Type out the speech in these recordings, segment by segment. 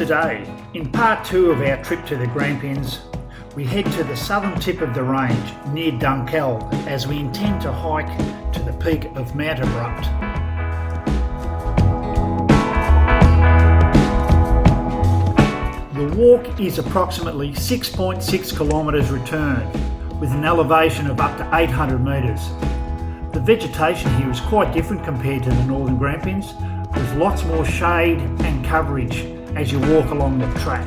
Today, in part 2 of our trip to the Grampians, we head to the southern tip of the range near Dunkeld as we intend to hike to the peak of Mt Abrupt. The walk is approximately 6.6 kilometres return with an elevation of up to 800 metres. The vegetation here is quite different compared to the northern Grampians, with lots more shade and coverage as you walk along the track.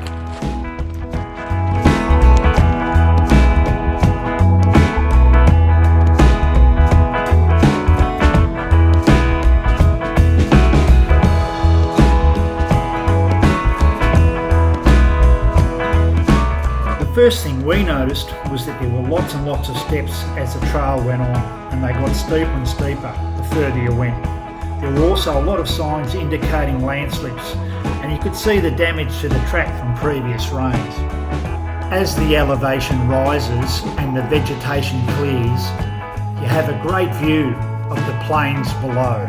The first thing we noticed was that there were lots and lots of steps as the trail went on, and they got steeper and steeper the further you went. There were also a lot of signs indicating landslips, and you could see the damage to the track from previous rains. As the elevation rises and the vegetation clears, you have a great view of the plains below.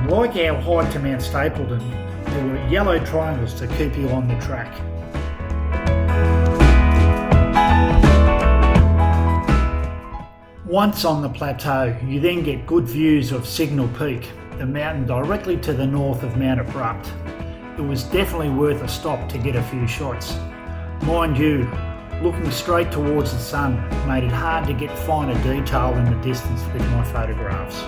Like our hike to Mount Stapleton, there were yellow triangles to keep you on the track. Once on the plateau, you then get good views of Signal Peak, the mountain directly to the north of Mt Abrupt. It was definitely worth a stop to get a few shots. Mind you, looking straight towards the sun made it hard to get finer detail in the distance with my photographs.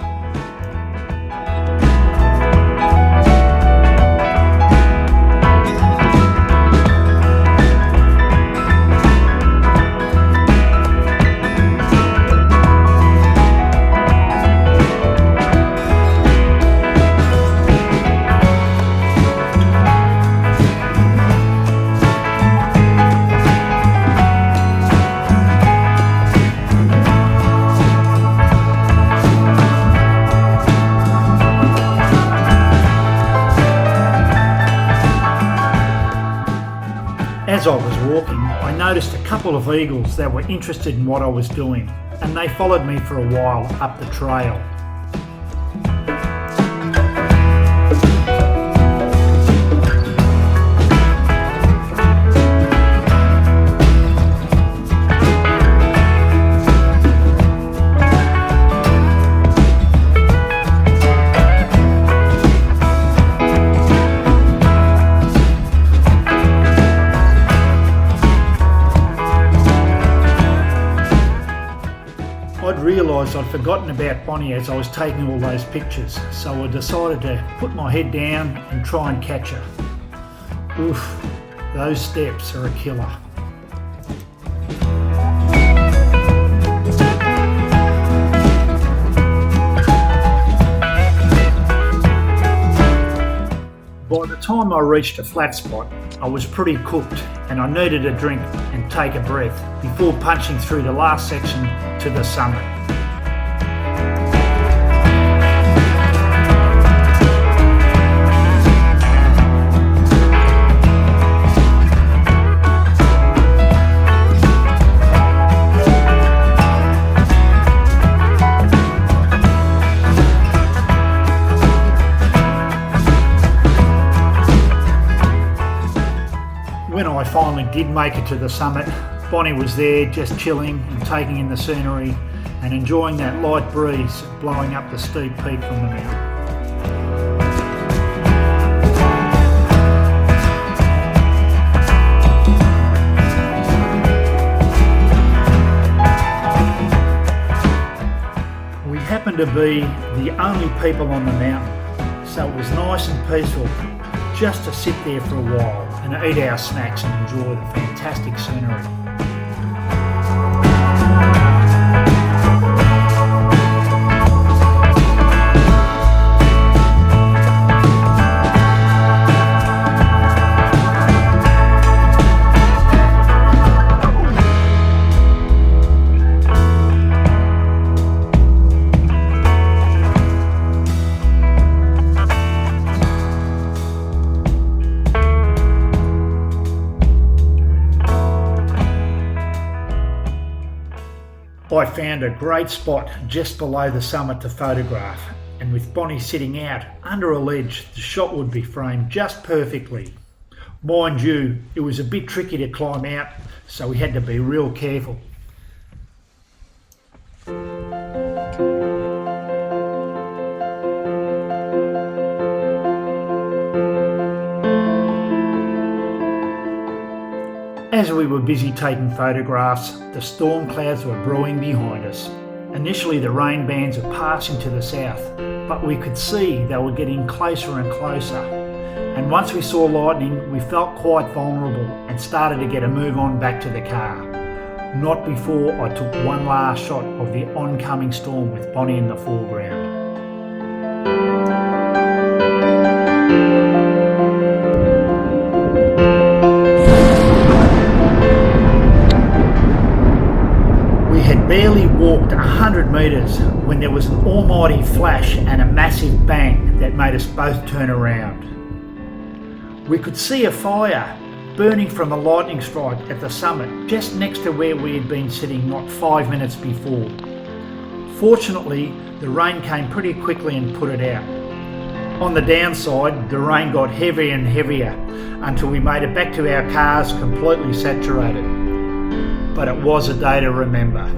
As I was walking, I noticed a couple of eagles that were interested in what I was doing, and they followed me for a while up the trail. I'd realised I'd forgotten about Bonnie as I was taking all those pictures, so I decided to put my head down and try and catch her. Oof, those steps are a killer. By the time I reached a flat spot, I was pretty cooked and I needed a drink and take a breath before punching through the last section to the summit. When I finally did make it to the summit, Bonnie was there just chilling and taking in the scenery and enjoying that light breeze blowing up the steep peak from the mountain. happened to be the only people on the mountain, so it was nice and peaceful just to sit there for a while and eat our snacks and enjoy the fantastic scenery. I found a great spot just below the summit to photograph, and with Bonnie sitting out under a ledge, the shot would be framed just perfectly. Mind you, it was a bit tricky to climb out, so we had to be real careful. As we were busy taking photographs, the storm clouds were brewing behind us. Initially the rain bands were passing to the south, but we could see they were getting closer and closer. And once we saw lightning, we felt quite vulnerable and started to get a move on back to the car. Not before I took one last shot of the oncoming storm with Bonnie in the foreground. Barely walked 100 metres when there was an almighty flash and a massive bang that made us both turn around. We could see a fire burning from a lightning strike at the summit just next to where we had been sitting not 5 minutes before. Fortunately, the rain came pretty quickly and put it out. On the downside, the rain got heavier and heavier until we made it back to our cars completely saturated. But it was a day to remember.